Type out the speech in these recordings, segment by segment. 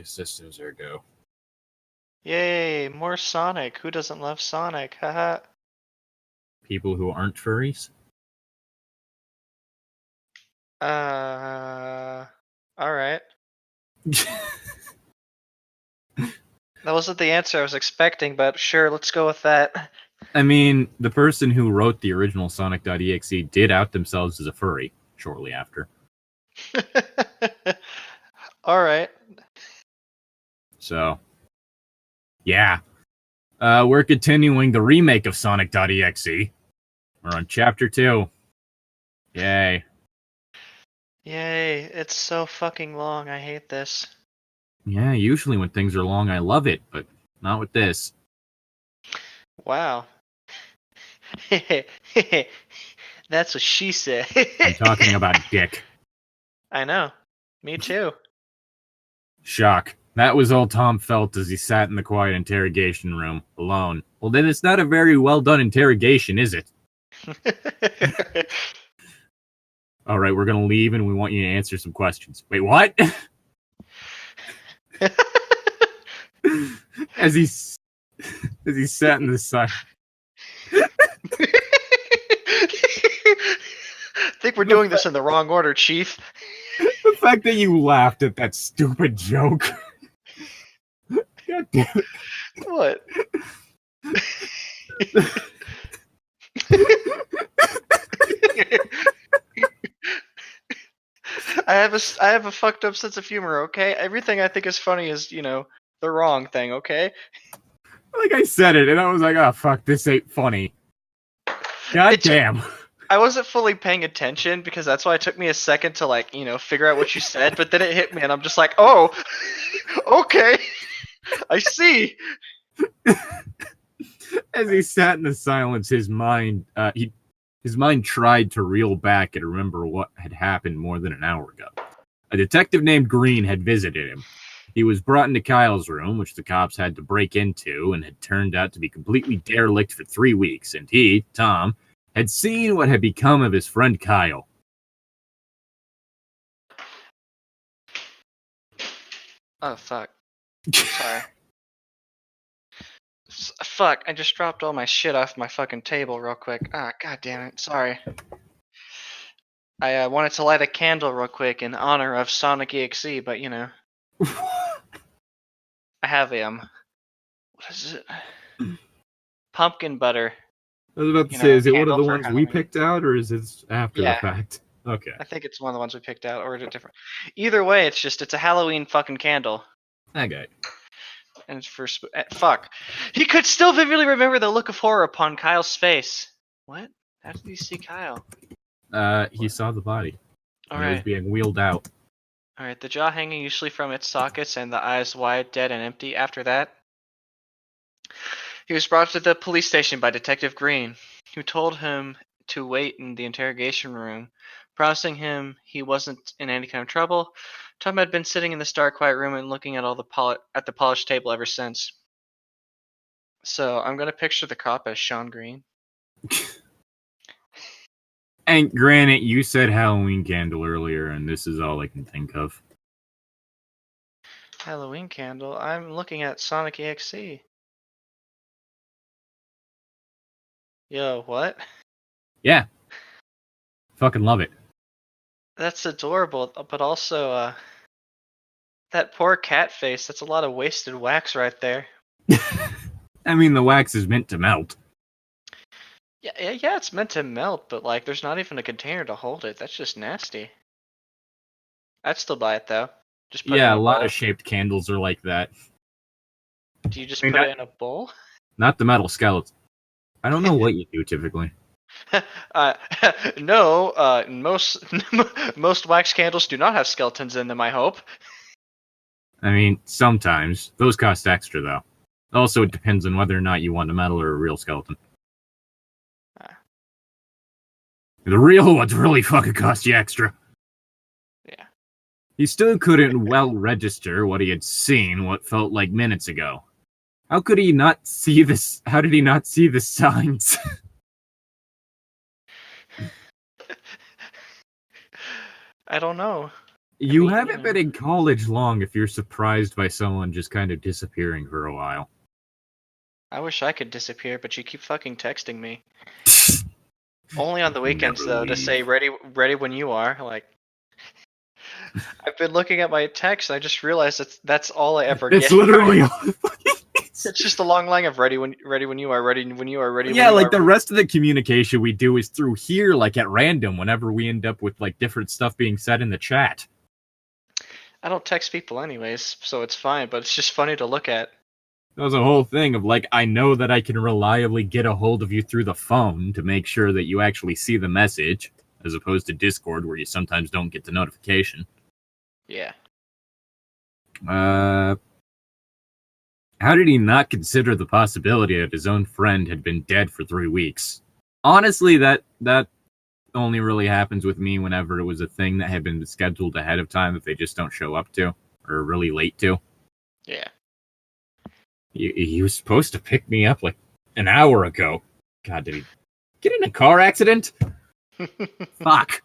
Systems are go. Yay, more Sonic. Who doesn't love Sonic? Haha. People who aren't furries? Alright. That wasn't the answer I was expecting, but sure, let's go with that. I mean, the person who wrote the original Sonic.exe did out themselves as a furry shortly after. Alright. So, yeah. We're continuing the remake of Sonic.exe. We're on Chapter 2. Yay. Yay, it's so fucking long. I hate this. Yeah, usually when things are long, I love it, but not with this. Wow. That's what she said. I'm talking about dick. I know. Me too. Shock. That was all Tom felt as he sat in the quiet interrogation room, alone. Well, then it's not a very well done interrogation, is it? Alright, we're gonna leave and we want you to answer some questions. Wait, what? as he sat in the sun. I think we're doing this in the wrong order, Chief. The fact that you laughed at that stupid joke. God damn it. What? I have a fucked up sense of humor, okay? Everything I think is funny is, the wrong thing, okay? Like I said it, and I was like, oh, fuck, this ain't funny. God damn. I wasn't fully paying attention because that's why it took me a second to, figure out what you said, but then it hit me and I'm just like, oh, okay, I see. As he sat in the silence, his mind tried to reel back and remember what had happened more than an hour ago. A detective named Green had visited him. He was brought into Kyle's room, which the cops had to break into, and had turned out to be completely derelict for 3 weeks, and he, Tom, had seen what had become of his friend Kyle. Oh, fuck. Sorry. Fuck, I just dropped all my shit off my fucking table real quick. Ah, god damn it, sorry. I wanted to light a candle real quick in honor of Sonic.exe, but I have what is it? Pumpkin butter. I was about to say, is it one of the ones we picked out, or is it after the fact? Okay. I think it's one of the ones we picked out, or is it different? Either way, it's a Halloween fucking candle. Okay. And it's for fuck. He could still vividly remember the look of horror upon Kyle's face. What? How did he see Kyle? He saw the body. All right. It was being wheeled out. All right. The jaw hanging usually from its sockets, and the eyes wide, dead, and empty. After that, he was brought to the police station by Detective Green, who told him to wait in the interrogation room, promising him he wasn't in any kind of trouble. Tom had been sitting in this dark, quiet room and looking at the polished table ever since. So I'm gonna picture the cop as Sean Green. And granted, you said Halloween candle earlier, and this is all I can think of. Halloween candle? I'm looking at Sonic.exe. Yo, what? Yeah. Fucking love it. That's adorable, but also, that poor cat face, that's a lot of wasted wax right there. I mean, the wax is meant to melt. Yeah, it's meant to melt, but, there's not even a container to hold it. That's just nasty. I'd still buy it, though. Just put it in a lot of shaped candles are like that. Do you just put it in a bowl? Not the metal skeleton. I don't know what you do, typically. No, most wax candles do not have skeletons in them, I hope. I mean, sometimes. Those cost extra, though. Also, it depends on whether or not you want a metal or a real skeleton. The real ones really fucking cost you extra. Yeah. He still couldn't well register what he had seen what felt like minutes ago. How could he not see this? How did he not see the signs? I don't know. You haven't been in college long if you're surprised by someone just kind of disappearing for a while. I wish I could disappear, but you keep fucking texting me. Only on the weekends, though, to say ready when you are. Like, I've been looking at my text, and I just realized that's all I ever get. It's literally all it's just a long line of ready when you are, ready when you are, ready. Yeah, when you like are, the rest of the communication we do is through here, like at random, whenever we end up with like different stuff being said in the chat. I don't text people anyways, so it's fine, but it's just funny to look at. That was a whole thing of like, I know that I can reliably get a hold of you through the phone to make sure that you actually see the message, as opposed to Discord where you sometimes don't get the notification. Yeah. How did he not consider the possibility that his own friend had been dead for 3 weeks? Honestly, that only really happens with me whenever it was a thing that had been scheduled ahead of time that they just don't show up to, or really late to. Yeah. He was supposed to pick me up like an hour ago. God, did he get in a car accident? Fuck.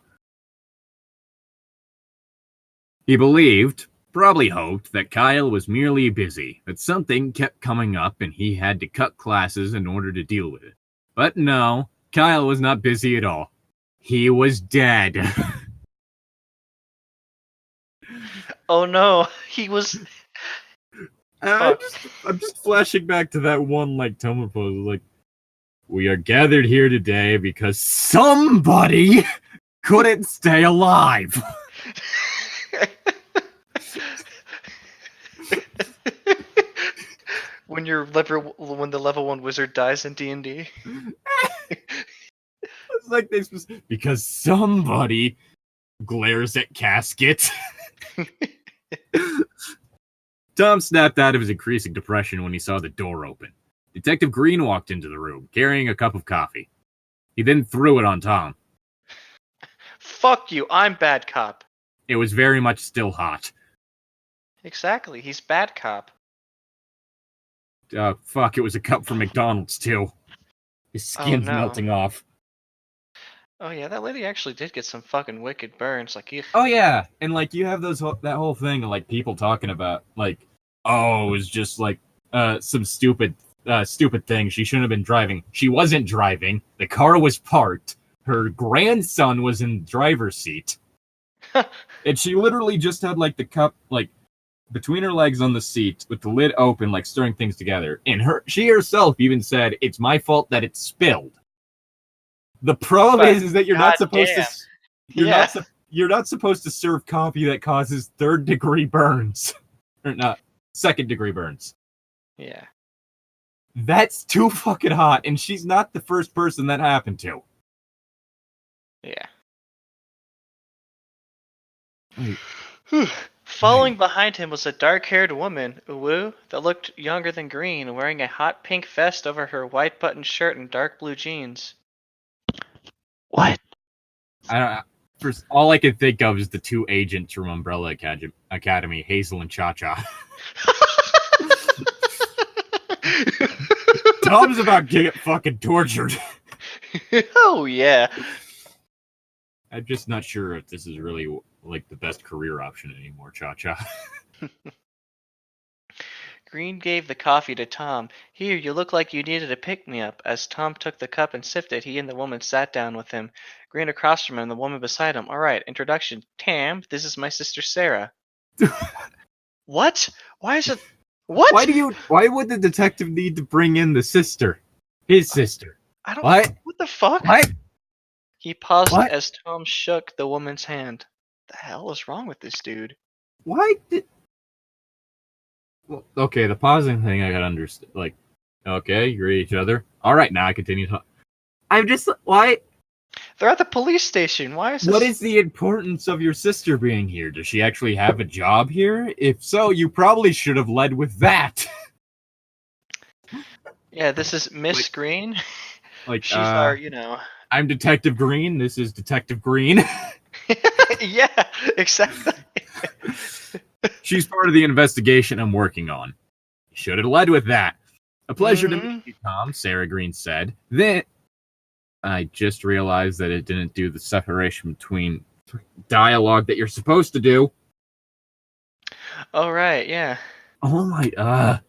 He believed, probably hoped, that Kyle was merely busy, that something kept coming up and he had to cut classes in order to deal with it. But no, Kyle was not busy at all. He was dead. Oh no, he was... I'm just flashing back to that one, like, Tumblr post, like, we are gathered here today because somebody couldn't stay alive. when the level 1 wizard dies in D&D. It's like this was because somebody glares at casket. Tom snapped out of his increasing depression when he saw the door open. Detective Green walked into the room, carrying a cup of coffee. He then threw it on Tom. Fuck you, I'm bad cop. It was very much still hot. Exactly, he's bad cop. Fuck, it was a cup from McDonald's, too. His skin's melting off. Oh yeah, that lady actually did get some fucking wicked burns. Like, oh yeah, and like you have that whole thing of like people talking about like, oh, it was just like some stupid thing. She shouldn't have been driving. She wasn't driving. The car was parked. Her grandson was in the driver's seat, and she literally just had like the cup like between her legs on the seat with the lid open, like stirring things together. And she herself even said, "It's my fault that it spilled." The problem is that you're not supposed to. You're not supposed to serve coffee that causes 3rd-degree burns, or not 2nd-degree burns. Yeah, that's too fucking hot, and she's not the first person that happened to. Yeah. Following behind him was a dark-haired woman, Uwu, that looked younger than Green, wearing a hot pink vest over her white button shirt and dark blue jeans. What? I don't. First, all I can think of is the 2 agents from Umbrella Academy, Hazel and Cha-Cha. Tom's about to get fucking tortured. Oh yeah. I'm just not sure if this is really like the best career option anymore, Cha-Cha. Green gave the coffee to Tom. Here, you look like you needed a pick-me-up. As Tom took the cup and sipped it, he and the woman sat down with him. Green across from him, the woman beside him. All right, introduction. Tam, this is my sister Sarah. What? Why is it... What? Why would the detective need to bring in the sister? His sister. I don't... What the fuck? What? He paused as Tom shook the woman's hand. The hell is wrong with this dude? Why did... Well, okay, the pausing thing I gotta understand. Like, okay, you read each other. All right, now I continue talking. I'm just... Why... They're at the police station. Why is this... What is the importance of your sister being here? Does she actually have a job here? If so, you probably should have led with that. Yeah, this is Miss Green. Like, she's our, I'm Detective Green. This is Detective Green. Yeah, exactly. She's part of the investigation I'm working on. You should have led with that. A pleasure to meet you, Tom, Sarah Green said. Then I just realized that it didn't do the separation between dialogue that you're supposed to do. Oh, right, yeah. Oh my,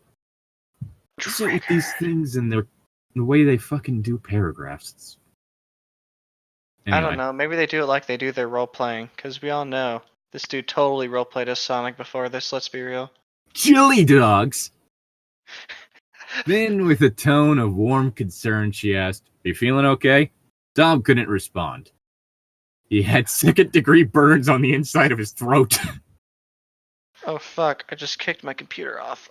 what's it with these things and the way they fucking do paragraphs? I don't Anyway. know. Maybe they do it like they do their role playing, because we all know this dude totally role played as Sonic before this. Let's be real. Chili dogs! Then, with a tone of warm concern, she asked, "Are you feeling okay?" Tom couldn't respond. He had second-degree burns on the inside of his throat. Oh fuck! I just kicked my computer off.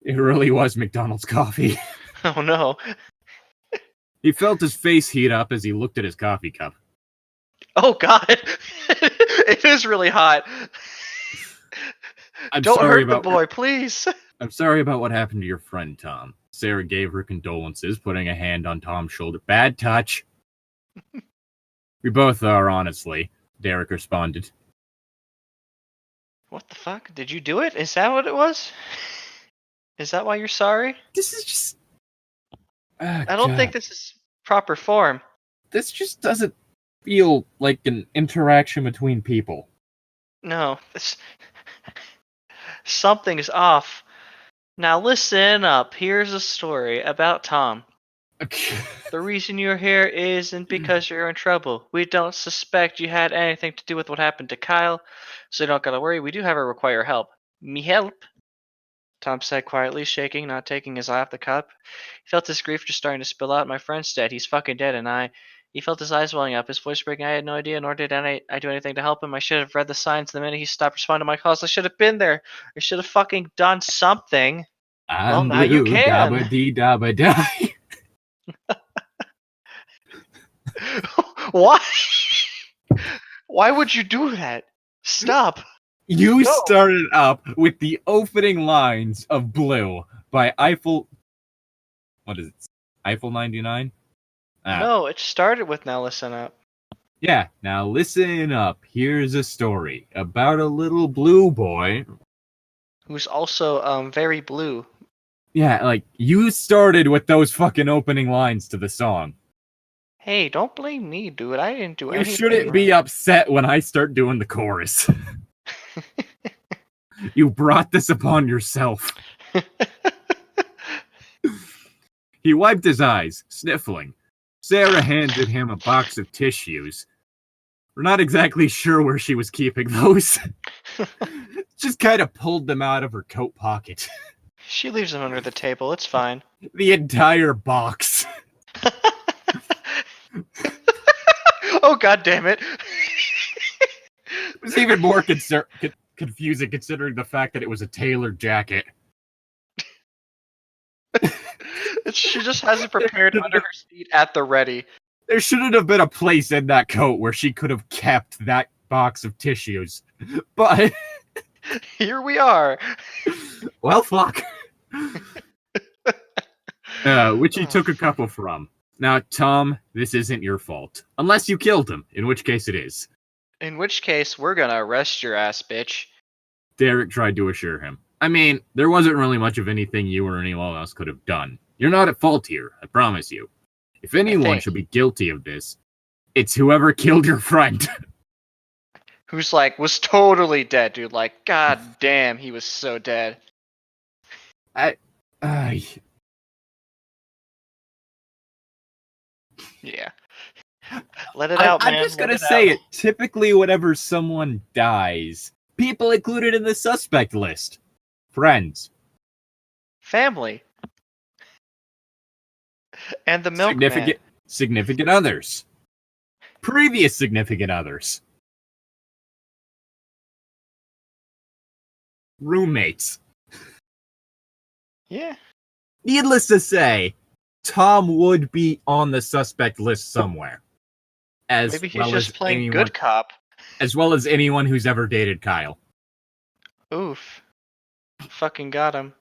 It really was McDonald's coffee. Oh no. He felt his face heat up as he looked at his coffee cup. Oh god. It is really hot. Don't hurt the boy, please. I'm sorry about what happened to your friend, Tom. Sarah gave her condolences, putting a hand on Tom's shoulder. Bad touch. We both are, honestly, Derek responded. What the fuck? Did you do it? Is that what it was? Is that why you're sorry? This is just... I don't think this is proper form. This just doesn't feel like an interaction between people. No, something's off. Now listen up. Here's a story about Tom. The reason you're here isn't because you're in trouble. We don't suspect you had anything to do with what happened to Kyle, so you don't gotta worry. We do, however, require help. Me help? Tom said quietly, shaking, not taking his eye off the cup. He felt his grief just starting to spill out. My friend's dead. He's fucking dead, and He felt his eyes welling up, his voice breaking. I had no idea, nor did I do anything to help him. I should have read the signs the minute he stopped responding to my calls. I should have been there. I should have fucking done something. Well, now you can. Dabba-dee-dabba-die. Why? Why would you do that? Stop. You started up with the opening lines of Blue by Eiffel... What is it? Eiffel 99? No, it started with Now Listen Up. Yeah, now listen up. Here's a story about a little blue boy. Who's also very blue. Yeah, like, you started with those fucking opening lines to the song. Hey, don't blame me, dude. I didn't do anything. You shouldn't be upset when I start doing the chorus. You brought this upon yourself. He wiped his eyes, sniffling. Sarah handed him a box of tissues. We're not exactly sure where she was keeping those. Just kind of pulled them out of her coat pocket. She leaves them under the table. It's fine. The entire box. Oh, god damn it. It was even more confusing considering the fact that it was a tailored jacket. She just has it prepared under her seat at the ready. There shouldn't have been a place in that coat where she could have kept that box of tissues. But... here we are. Well, fuck. Which he took a couple from. Now, Tom, this isn't your fault. Unless you killed him, in which case it is. In which case, we're gonna arrest your ass, bitch. Derek tried to assure him. I mean, there wasn't really much of anything you or anyone else could have done. You're not at fault here, I promise you. If anyone should be guilty of this, it's whoever killed your friend. Who's like, was totally dead, dude. Like, god damn, he was so dead. Yeah. Let it out, man. I'm just gonna say it. Typically, whenever someone dies, people included in the suspect list. Friends. Family. And the milkman. Significant others. Previous significant others. Roommates. Yeah. Needless to say, Tom would be on the suspect list somewhere. Maybe he's just playing good cop. As well as anyone who's ever dated Kyle. Oof. Fucking got him.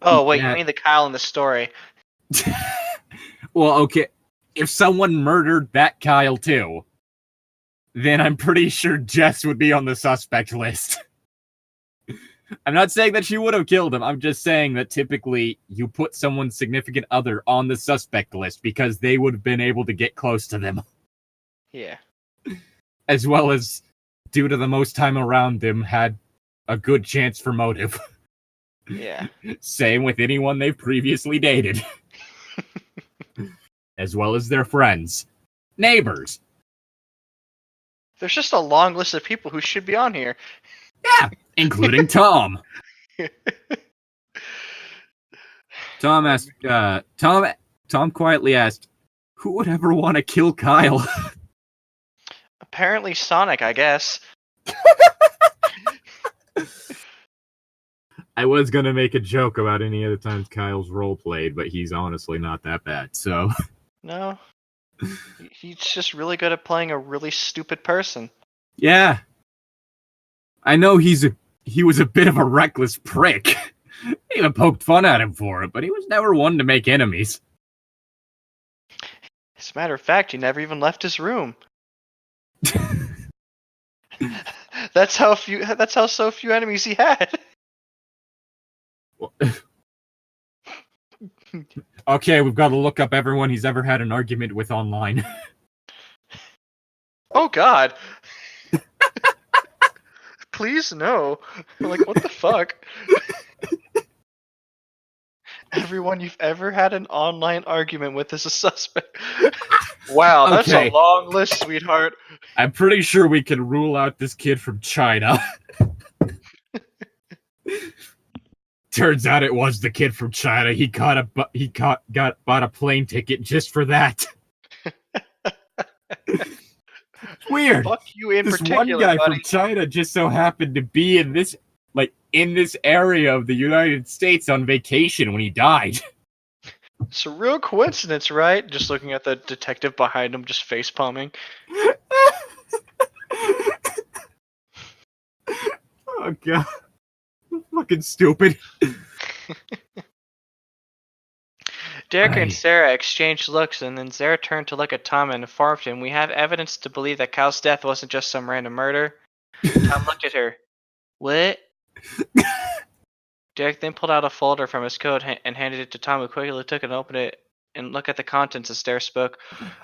Oh, wait, you mean the Kyle in the story. Well, okay. If someone murdered that Kyle too, then I'm pretty sure Jess would be on the suspect list. I'm not saying that she would have killed him. I'm just saying that typically you put someone's significant other on the suspect list because they would have been able to get close to them. Yeah. As well as, due to the most time around them, had a good chance for motive. Yeah. Same with anyone they've previously dated. As well as their friends. Neighbors. There's just a long list of people who should be on here. Yeah, including Tom. Tom asked, Tom quietly asked, who would ever want to kill Kyle? Apparently Sonic, I guess. I was going to make a joke about any other times Kyle's roleplayed, but he's honestly not that bad, so. No. He's just really good at playing a really stupid person. Yeah. I know he was a bit of a reckless prick. I even poked fun at him for it, but he was never one to make enemies. As a matter of fact, he never even left his room. That's how so few enemies he had. Okay, we've got to look up everyone he's ever had an argument with online. Oh God. Please no. Like, what the fuck? Everyone you've ever had an online argument with is a suspect. Wow, that's Okay. a long list, sweetheart. I'm pretty sure we can rule out this kid from China. Turns out it was the kid from China. He bought a plane ticket just for that. It's weird. Fuck you in This particular, one guy buddy. from China just so happened to be in this area of the United States on vacation when he died. It's a real coincidence, right? Just looking at the detective behind him, just face palming. Oh god. Fucking stupid. Derek and Sarah exchanged looks, and then Sarah turned to look at Tom and informed him, "We have evidence to believe that Kyle's death wasn't just some random murder." Tom looked at her. "What?" Derek then pulled out a folder from his coat and handed it to Tom, who quickly took it and opened it and looked at the contents as Sarah spoke.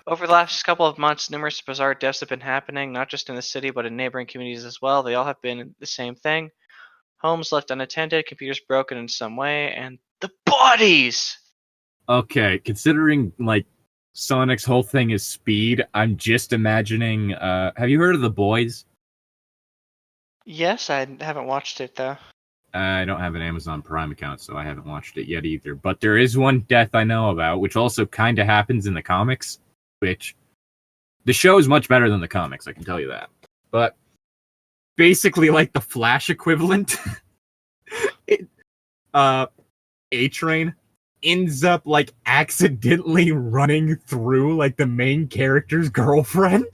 Over the last couple of months, numerous bizarre deaths have been happening, not just in the city, but in neighboring communities as well. They all have been the same thing. Homes left unattended, computers broken in some way, and the bodies! Okay, considering, like, Sonic's whole thing is speed, I'm just imagining, have you heard of The Boys? Yes, I haven't watched it, though. I don't have an Amazon Prime account, so I haven't watched it yet either. But there is one death I know about, which also kind of happens in the comics, which the show is much better than the comics, I can tell you that. But basically, like the Flash equivalent, A-Train ends up like accidentally running through like the main character's girlfriend.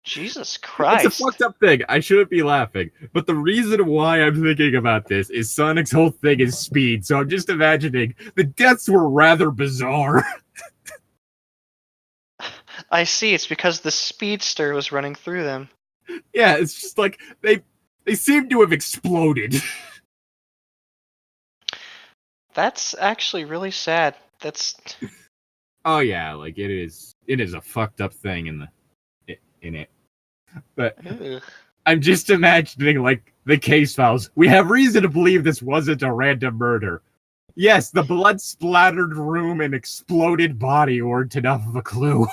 Jesus Christ. It's a fucked up thing. I shouldn't be laughing. But the reason why I'm thinking about this is Sonic's whole thing is speed. So I'm just imagining the deaths were rather bizarre. I see, it's because the speedster was running through them. Yeah, it's just like they seem to have exploded. That's actually really sad. That's Oh yeah, like it is a fucked up thing in it. But ugh. I'm just imagining, like, the case files. We have reason to believe this wasn't a random murder. Yes, the blood-splattered room and exploded body weren't enough of a clue.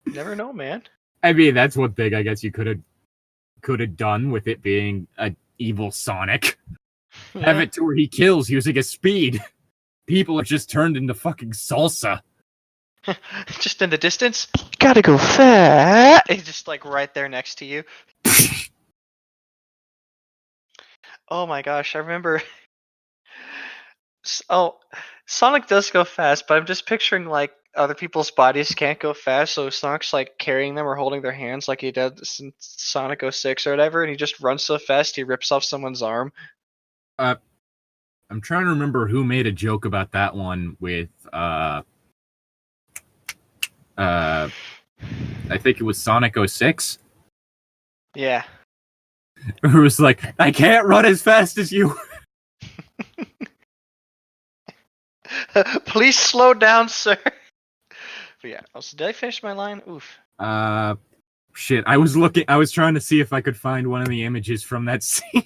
Never know, man. I mean, that's one thing I guess you could have done with it being an evil Sonic. Yeah. Have it to where he kills using his speed. People have just turned into fucking salsa. Just in the distance, gotta go fast. He's just like right there next to you. Oh my gosh, I remember. Oh, Sonic does go fast, but I'm just picturing like other people's bodies can't go fast, so Sonic's like carrying them or holding their hands like he does in Sonic 06 or whatever, and he just runs so fast he rips off someone's arm. I'm trying to remember who made a joke about that one with I think it was Sonic 06. Yeah. It was like, I can't run as fast as you. Please slow down, sir. But yeah, also, did I finish my line? Oof. Shit. I was trying to see if I could find one of the images from that scene.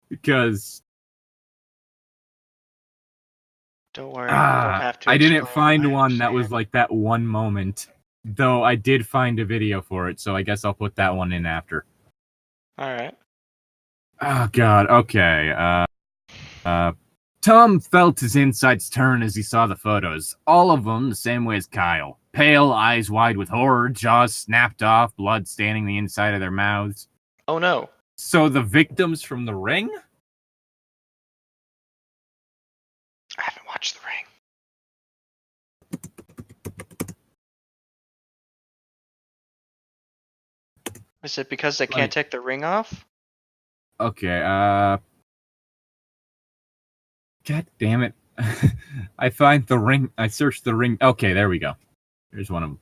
Because Don't worry, you don't have to. I didn't Explain. find I one that was understand. like that one moment. Though I did find a video for it, so I guess I'll put that one in after. All right. Oh god, okay. Tom felt his insides turn as he saw the photos. All of them the same way as Kyle. Pale, eyes wide with horror, jaws snapped off, blood staining the inside of their mouths. Oh no. So the victims from The Ring? I haven't watched The Ring. Is it because they can't take the ring off? Okay, God damn it. I find The Ring. I searched The Ring. Okay, there we go. Here's one of them.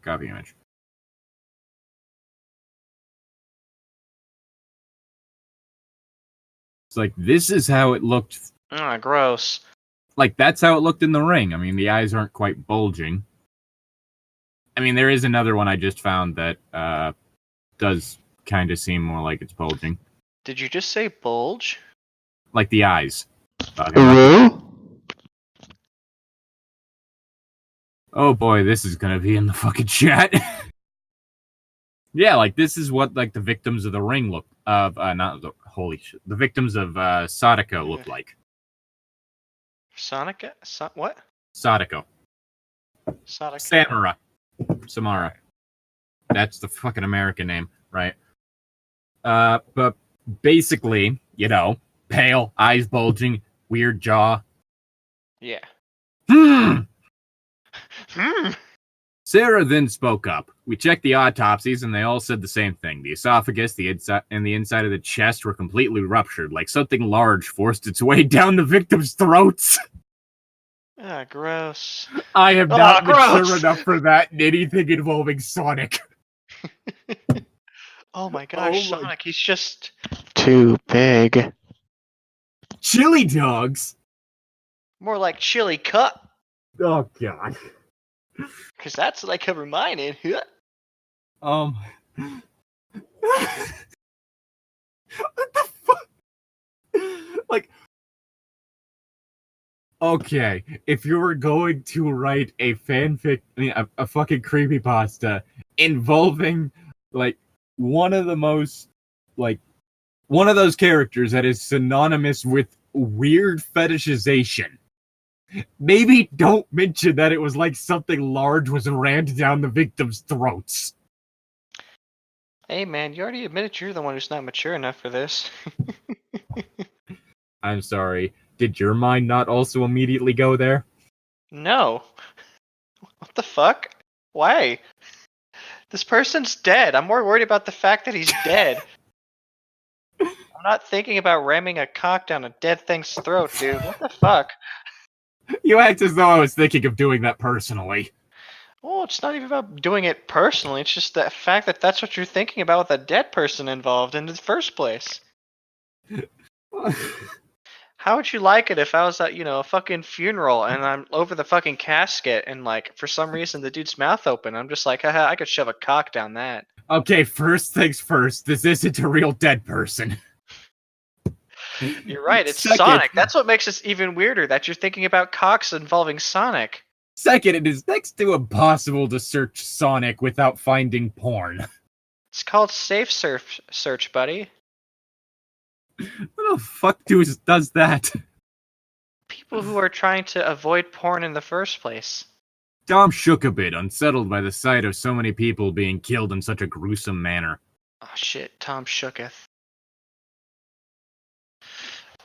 Copy image. It's like, this is how it looked. Ah, gross. Like, that's how it looked in The Ring. I mean, the eyes aren't quite bulging. I mean, there is another one I just found that does kind of seem more like it's bulging. Did you just say bulge? Like the eyes. Hello? Oh boy, this is gonna be in the fucking chat. Yeah, like this is what like the victims of The Ring look not the holy shit. The victims of Sadako look like. Sonic? What? Sadako. Sonic. Samara. That's the fucking American name, right? But basically, you know, pale, eyes bulging, weird jaw. Yeah. Hmm. Hmm. Sarah then spoke up. We checked the autopsies, and they all said the same thing. The esophagus, the inside, and the inside of the chest were completely ruptured, like something large forced its way down the victims' throats. Ah, gross. I am not mature gross! enough for that in anything involving Sonic. Oh my gosh, Oh my- Sonic, he's just... Too big. Chili dogs? more like chili cut. Oh, God. Because that's what I cover mine in. What the fuck? Like, okay, if you were going to write a fanfic, I mean, a fucking creepypasta involving, like, one of the most, like, one of those characters that is synonymous with weird fetishization, maybe don't mention that it was like something large was rammed down the victims' throats. Hey man, you already admitted you're the one who's not mature enough for this. I'm sorry. Did your mind not also immediately go there? No. What the fuck? Why? This person's dead. I'm more worried about the fact that he's dead. I'm not thinking about ramming a cock down a dead thing's throat, dude. What the fuck? You act as though I was thinking of doing that personally. Well, it's not even about doing it personally. It's just the fact that that's what you're thinking about with a dead person involved in the first place. How would you like it if I was at, a fucking funeral and I'm over the fucking casket and, like, for some reason the dude's mouth open? I'm just like, haha, I could shove a cock down that. Okay, first things first. This isn't a real dead person. You're right, it's Second- Sonic. That's what makes this even weirder, that you're thinking about cocks involving Sonic. Second, it is next to impossible to search Sonic without finding porn. It's called safe search, buddy. What the fuck does that? People who are trying to avoid porn in the first place. Dom shook a bit, unsettled by the sight of so many people being killed in such a gruesome manner. Oh shit, Tom shooketh.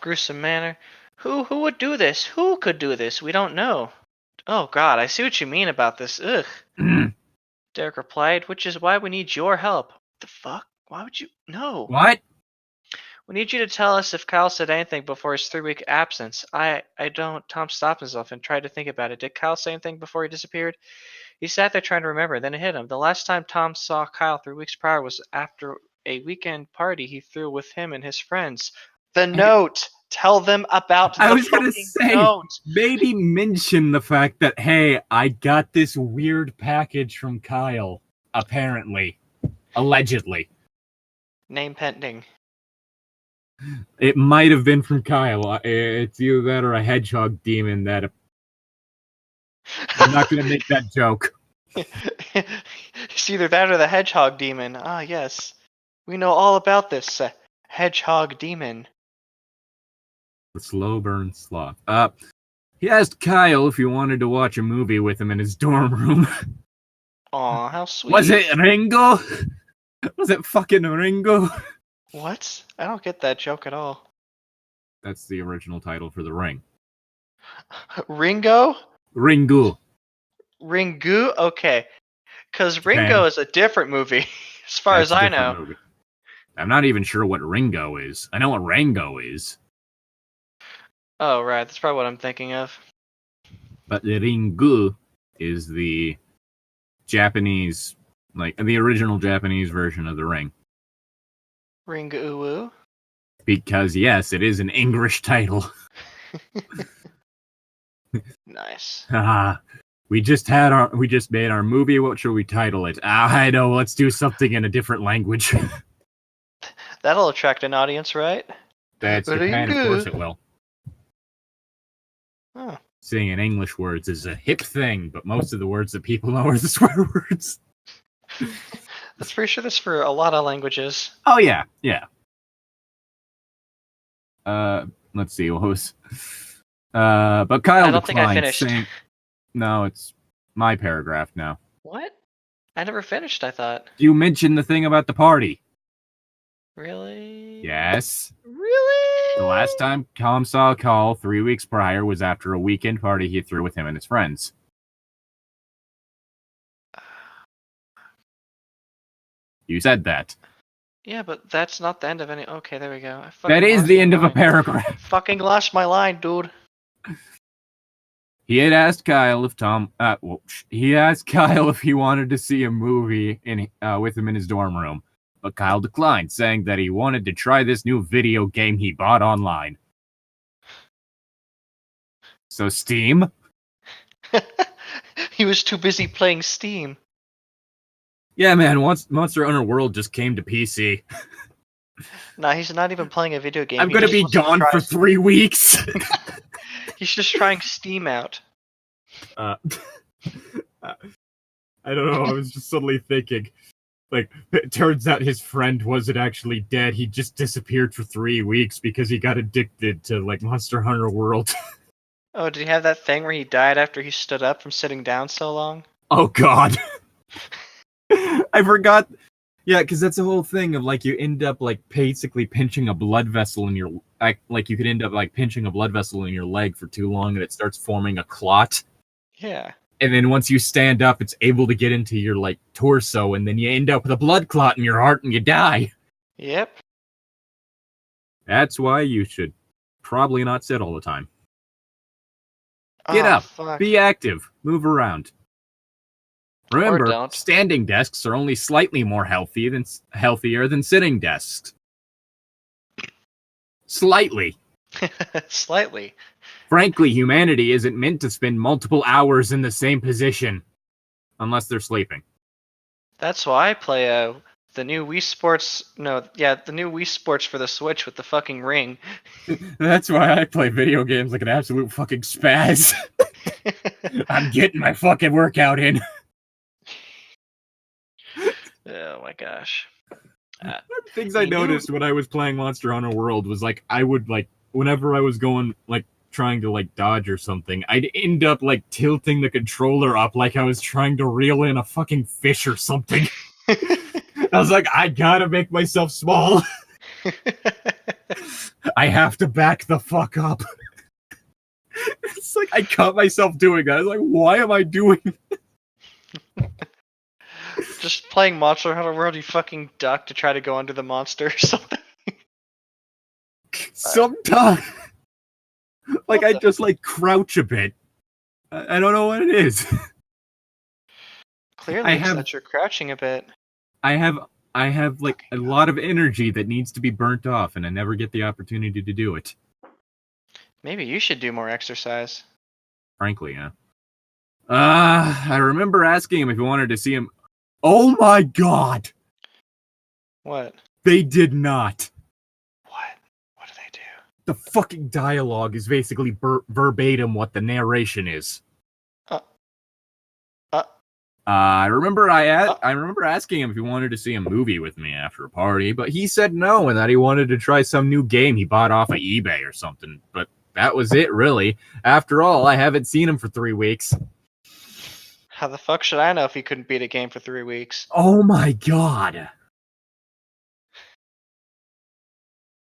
Gruesome manner. Who would do this? Who could do this? We don't know. Oh god, I see what you mean about this. Ugh. Derek replied, which is why we need your help. What the fuck? Why would you? No. What? We need you to tell us if Kyle said anything before his 3-week absence. I don't. Tom stopped himself and tried to think about it. Did Kyle say anything before he disappeared? He sat there trying to remember, then it hit him. The last time Tom saw Kyle 3 weeks prior was after a weekend party he threw with him and his friends. The note! Tell them about I the was gonna fucking say, note! maybe mention the fact that, hey, I got this weird package from Kyle, apparently. Allegedly. Name pending. It might have been from Kyle. It's either that or a hedgehog demon that... I'm not gonna make that joke. It's either that or the hedgehog demon. Ah, yes. We know all about this hedgehog demon. The slow burn sloth. He asked Kyle if he wanted to watch a movie with him in his dorm room. Aw, how sweet. Was it Ringo? Was it fucking Ringo? What? I don't get that joke at all. That's the original title for The Ring. Ringo? Ringu. Ringu? Okay. Because Ringo is a different movie, as far That's as a I different know. movie. I'm not even sure what Ringo is. I know what Rango is. Oh, right. That's probably what I'm thinking of. But the Ringu is the Japanese, like the original Japanese version of The Ring. Ringu? Because yes, it is an English title. Nice. We just made our movie. What should we title it? I know. Let's do something in a different language. That'll attract an audience, right? That's Japan, of course it will. Oh. Saying in English words is a hip thing, but most of the words that people know are the swear words. That's pretty sure that's for a lot of languages. Oh yeah. Let's see. What was? But Kyle I don't think I declined, finished. saying, "No, it's my paragraph now." What? I never finished, I thought. You mentioned the thing about the party. Really? Yes. Really? The last time Tom saw Kyle 3 weeks prior was after a weekend party he threw with him and his friends. You said that. Yeah, but that's not the end of any. Okay, there we go. That is the end of a paragraph. Fucking lost my line, dude. He had asked Kyle if he asked Kyle if he wanted to see a movie with him in his dorm room, but Kyle declined, saying that he wanted to try this new video game he bought online. So Steam? He was too busy playing Steam. Yeah, man, once Monster Hunter World just came to PC. Nah, he's not even playing a video game. I'm gonna be gone for 3 weeks. He's just trying Steam out. I don't know, I was just suddenly thinking, like, it turns out his friend wasn't actually dead, he just disappeared for 3 weeks because he got addicted to, like, Monster Hunter World. Oh, did he have that thing where he died after he stood up from sitting down so long? Oh god. I forgot. Yeah, because that's the whole thing of, like, you end up, like, basically pinching a blood vessel in your... Like, you could end up, like, pinching a blood vessel in your leg for too long and it starts forming a clot. Yeah. And then once you stand up, it's able to get into your, like, torso, and then you end up with a blood clot in your heart and you die. Yep. That's why you should probably not sit all the time. Get up, fuck. be active, move around. Remember, don't. standing desks are only slightly more healthier than sitting desks. Slightly. Slightly. Frankly, humanity isn't meant to spend multiple hours in the same position. Unless they're sleeping. That's why I play the new Wii Sports... the new Wii Sports for the Switch with the fucking ring. That's why I play video games like an absolute fucking spaz. I'm getting my fucking workout in. Oh my gosh. Things I noticed when I was playing Monster Hunter World was, like, I would, like, whenever I was going, like, trying to, like, dodge or something, I'd end up, like, tilting the controller up like I was trying to reel in a fucking fish or something. I was like, I gotta make myself small. I have to back the fuck up. It's like, I caught myself doing that. I was like, why am I doing Just playing Monster Hunter World, you fucking duck to try to go under the monster or something. Sometimes. Like, I just, like, crouch a bit. I don't know what it is. Clearly, that you're crouching a bit. I I have like a lot of energy that needs to be burnt off, and I never get the opportunity to do it. Maybe you should do more exercise. Frankly, yeah. I remember asking him if he wanted to see him. Oh my god! What? They did not. What? What do they do? The fucking dialogue is basically verbatim what the narration is. I remember asking him if he wanted to see a movie with me after a party, but he said no, and that he wanted to try some new game he bought off of eBay or something. But that was it, really. After all, I haven't seen him for 3 weeks. How the fuck should I know if he couldn't beat a game for 3 weeks? Oh my god.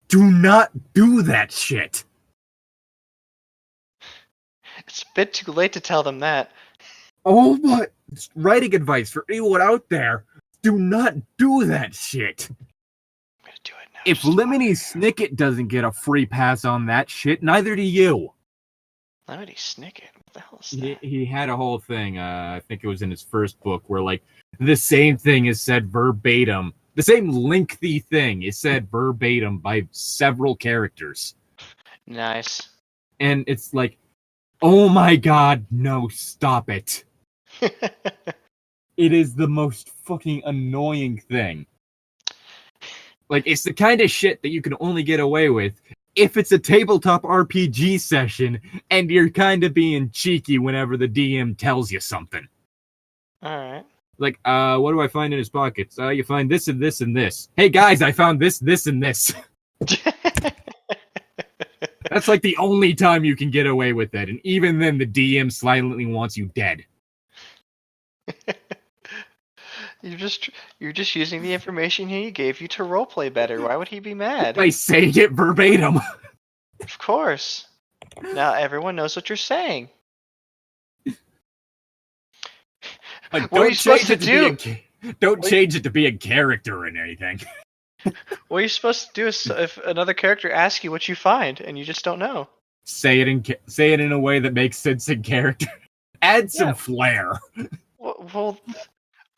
Do not do that shit. It's a bit too late to tell them that. Oh my... Writing advice for anyone out there. Do not do that shit. I'm gonna do it now. If Lemony Snicket doesn't get a free pass on that shit, neither do you. Lemony Snicket? What the hell is that? He had a whole thing, I think it was in his first book, where like the same thing is said verbatim. The same lengthy thing is said verbatim by several characters. Nice. And it's like, oh my god, no, stop it. It is the most fucking annoying thing. Like, it's the kind of shit that you can only get away with if it's a tabletop RPG session and you're kind of being cheeky whenever the DM tells you something. Alright. Like, what do I find in his pockets? You find this and this and this. Hey guys, I found this, this, and this. That's like the only time you can get away with it, and even then the DM silently wants you dead. You're just using the information he gave you to roleplay better. Why would he be mad? By saying it verbatim. Of course. Now everyone knows what you're saying. Like, What are you supposed to do? Don't change it to be a character or anything. What you're supposed to do is if another character asks you what you find and you just don't know. Say it in a way that makes sense in character. Add some flair. Well,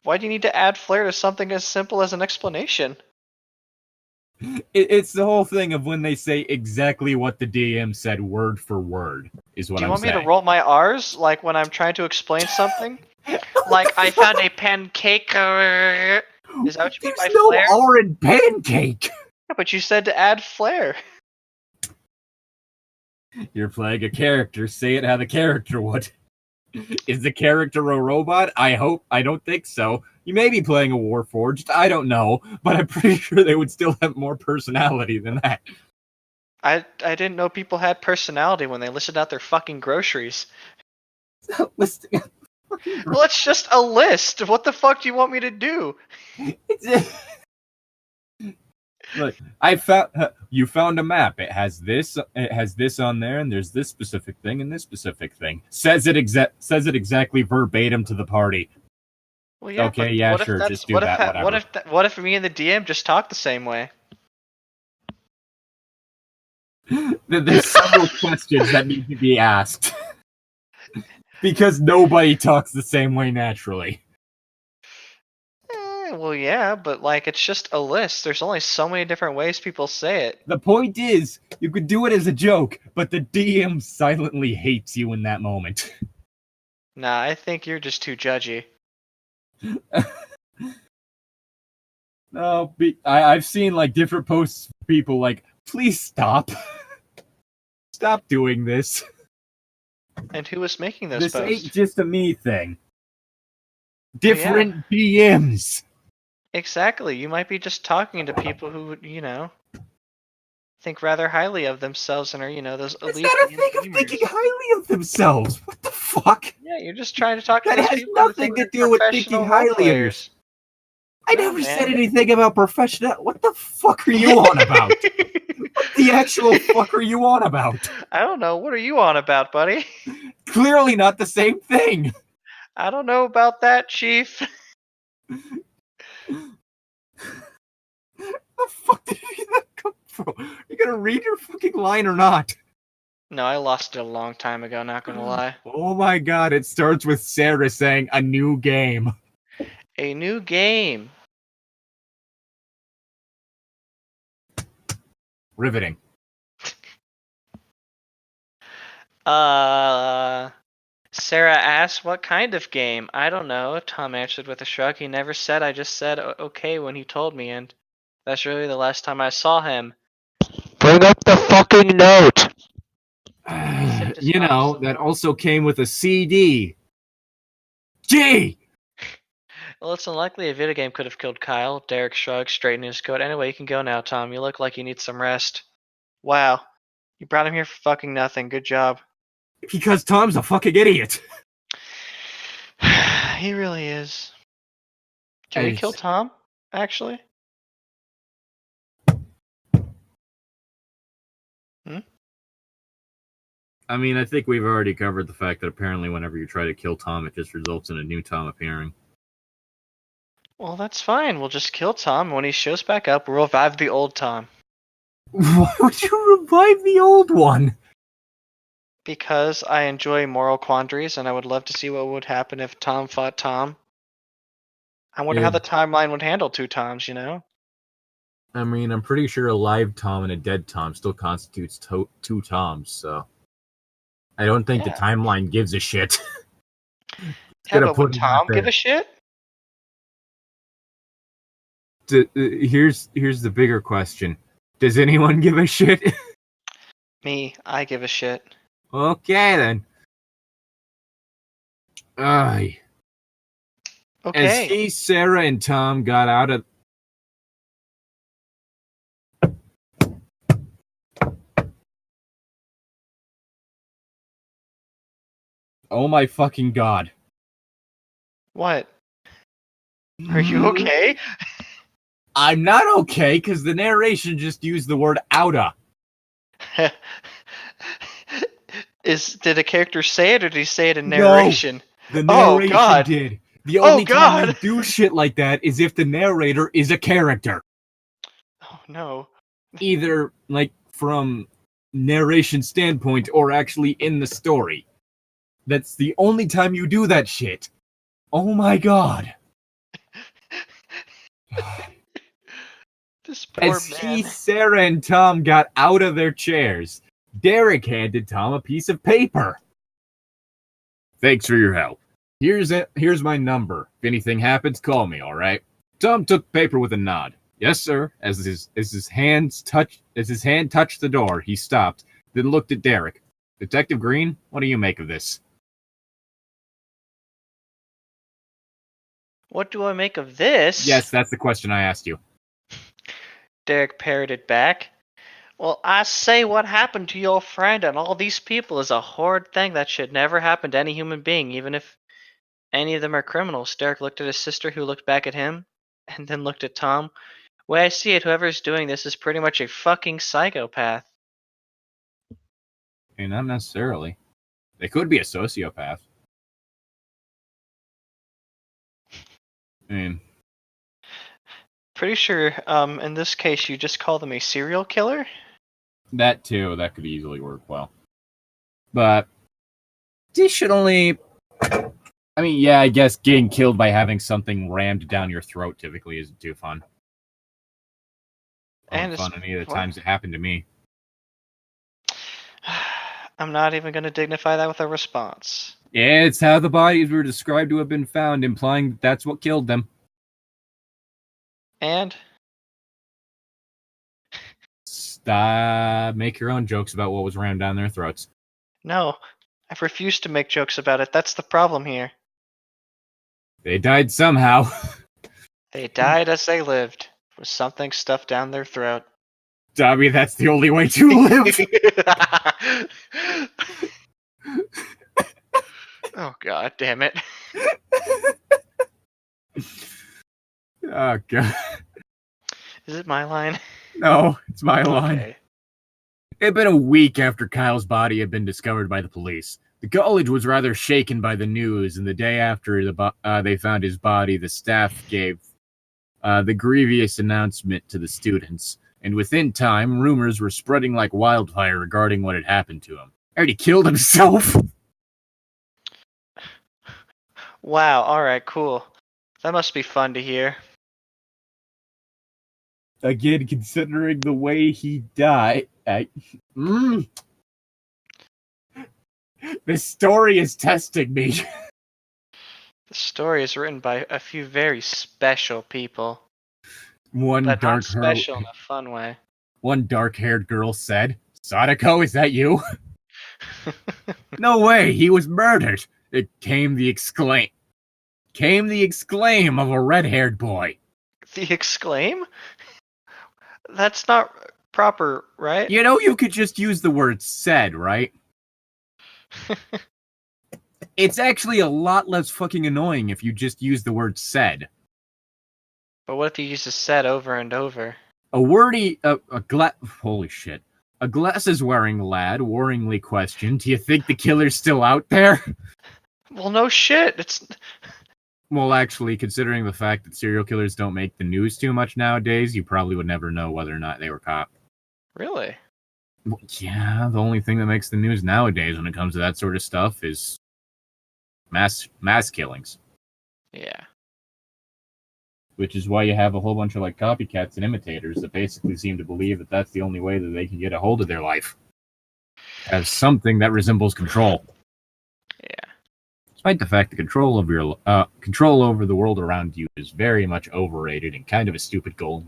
why do you need to add flair to something as simple as an explanation? It's the whole thing of when they say exactly what the DM said word for word, is what I'm saying. Do you want me to roll my R's, like when I'm trying to explain something? Like, I found a pancake. Is that what you mean by flair? There's no R in pancake! Yeah, but you said to add flair. You're playing a character, say it how the character would. Is the character a robot? I don't think so. You may be playing a Warforged, I don't know, but I'm pretty sure they would still have more personality than that. I didn't know people had personality when they listed out their fucking groceries. Listing out Well, it's just a list. What the fuck do you want me to do? Look, you found a map. It has this on there, and there's this specific thing and this specific thing. Says it exactly verbatim to the party. Well, yeah, okay, yeah, sure, just do that. Whatever. What if me and the DM just talk the same way? There's several questions that need to be asked. Because nobody talks the same way naturally. Well, yeah, but like it's just a list. There's only so many different ways people say it. The point is, you could do it as a joke, but the DM silently hates you in that moment. Nah, I think you're just too judgy. No, I've seen like different posts of people like, please stop. Stop doing this. And who was making those This posts? ain't just a me thing. Different DMs. Exactly. You might be just talking to people who, think rather highly of themselves and are, those elite. Is that a thing of thinking highly of themselves? What the fuck? Yeah, you're just trying to talk to That those has people who nothing think to they're do with professional thinking highly of players. I never said anything about professional. What the fuck are you on about? What the actual fuck are you on about? I don't know. What are you on about, buddy? Clearly not the same thing. I don't know about that, Chief. The fuck did you get that come from? You gonna read your fucking line or not? No, I lost it a long time ago, not gonna lie. Oh my god, it starts with Sarah saying a new game. A new game. Riveting. Sarah asked, what kind of game? I don't know, Tom answered with a shrug. He never said, I just said okay when he told me, and that's really the last time I saw him. Bring up the fucking note! You know, that also came with a CD. Gee! Well, it's unlikely a video game could have killed Kyle. Derek shrugged, straightening his coat. Anyway, you can go now, Tom. You look like you need some rest. Wow. You brought him here for fucking nothing. Good job. Because Tom's a fucking idiot. He really is. Can we kill Tom, actually? I mean, I think we've already covered the fact that apparently whenever you try to kill Tom, it just results in a new Tom appearing. Well, that's fine. We'll just kill Tom. When he shows back up, we'll revive the old Tom. Why would you revive the old one? Because I enjoy moral quandaries, and I would love to see what would happen if Tom fought Tom. I wonder how the timeline would handle two Toms, you know? I mean, I'm pretty sure a live Tom and a dead Tom still constitutes two Toms, so... I don't think the timeline gives a shit. Yeah, but would Tom give a shit? Here's the bigger question. Does anyone give a shit? Me, I give a shit. Okay, then. Okay. As he, Sarah, and Tom got out of... Oh my fucking god. What? Are you okay? I'm not okay, because the narration just used the word outa. Did a character say it, or did he say it in narration? No, the narration did. The only time you do shit like that is if the narrator is a character. Oh, no. Either, like, from narration standpoint, or actually in the story. That's the only time you do that shit. Oh my god. This poor As man. he, Sarah, and Tom got out of their chairs, Derek handed Tom a piece of paper. Thanks for your help. Here's my number. If anything happens, call me, alright? Tom took paper with a nod. Yes, sir. As his hand touched the door, he stopped, then looked at Derek. Detective Green, what do you make of this? What do I make of this? Yes, that's the question I asked you. Derek parroted back. Well, I say what happened to your friend and all these people is a horrid thing that should never happen to any human being, even if any of them are criminals. Derek looked at his sister, who looked back at him, and then looked at Tom. The way I see it, whoever's doing this is pretty much a fucking psychopath. Hey, not necessarily. They could be a sociopath. I mean... Pretty sure, in this case, you just call them a serial killer? That too, that could easily work well. But, this should only... I mean, yeah, I guess getting killed by having something rammed down your throat typically isn't too fun. And fun any of the times it happened to me. I'm not even going to dignify that with a response. Yeah, it's how the bodies were described to have been found, implying that that's what killed them. And? Make your own jokes about what was rammed down their throats. No, I've refused to make jokes about it. That's the problem here. They died somehow. They died as they lived, with something stuffed down their throat. Dobby, that's the only way to live. Oh, god damn it. Oh, God. Is it my line? No, it's my line. Okay. It had been a week after Kyle's body had been discovered by the police. The college was rather shaken by the news, and the day after they found his body, the staff gave the grievous announcement to the students. And within time, rumors were spreading like wildfire regarding what had happened to him. Already killed himself? Wow, alright, cool. That must be fun to hear. Again, considering the way he died, this story is testing me. The story is written by a few very special people, One but not dark special in a fun way. One dark-haired girl said, "Sonic.exe, is that you?" No way, he was murdered. It came the exclaim of a red-haired boy. The exclaim? That's not proper, right? You know, you could just use the word said, right? It's actually a lot less fucking annoying if you just use the word said. But what if you use the said over and over? Holy shit. A glasses-wearing lad worryingly questioned, "Do you think the killer's still out there?" Well, no shit. It's Well, actually, considering the fact that serial killers don't make the news too much nowadays, you probably would never know whether or not they were caught. really. Well, yeah, the only thing that makes the news nowadays when it comes to that sort of stuff is mass killings. Yeah. Which is why you have a whole bunch of like copycats and imitators that basically seem to believe that that's the only way that they can get a hold of their life, as something that resembles control. Yeah. Despite the fact that control over the world around you is very much overrated and kind of a stupid goal.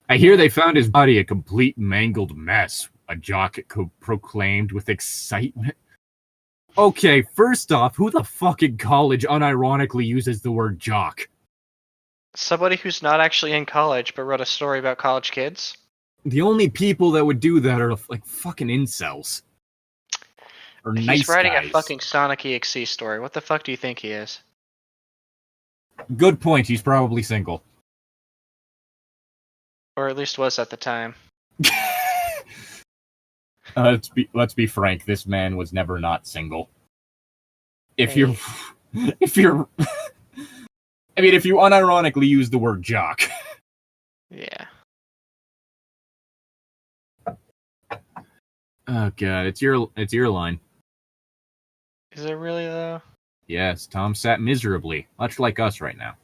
I hear they found his body a complete mangled mess, a jock proclaimed with excitement. Okay, first off, who the fuck in college unironically uses the word jock? Somebody who's not actually in college but wrote a story about college kids. The only people that would do that are like fucking incels. Or He's nice writing guys. a fucking Sonic.exe story. What the fuck do you think he is? Good point, he's probably single. Or at least was at the time. Let's be frank, this man was never not single. If you're I mean, if you unironically use the word jock. Yeah. Oh god, it's your line. Is it really though? Yes, Tom sat miserably, much like us right now.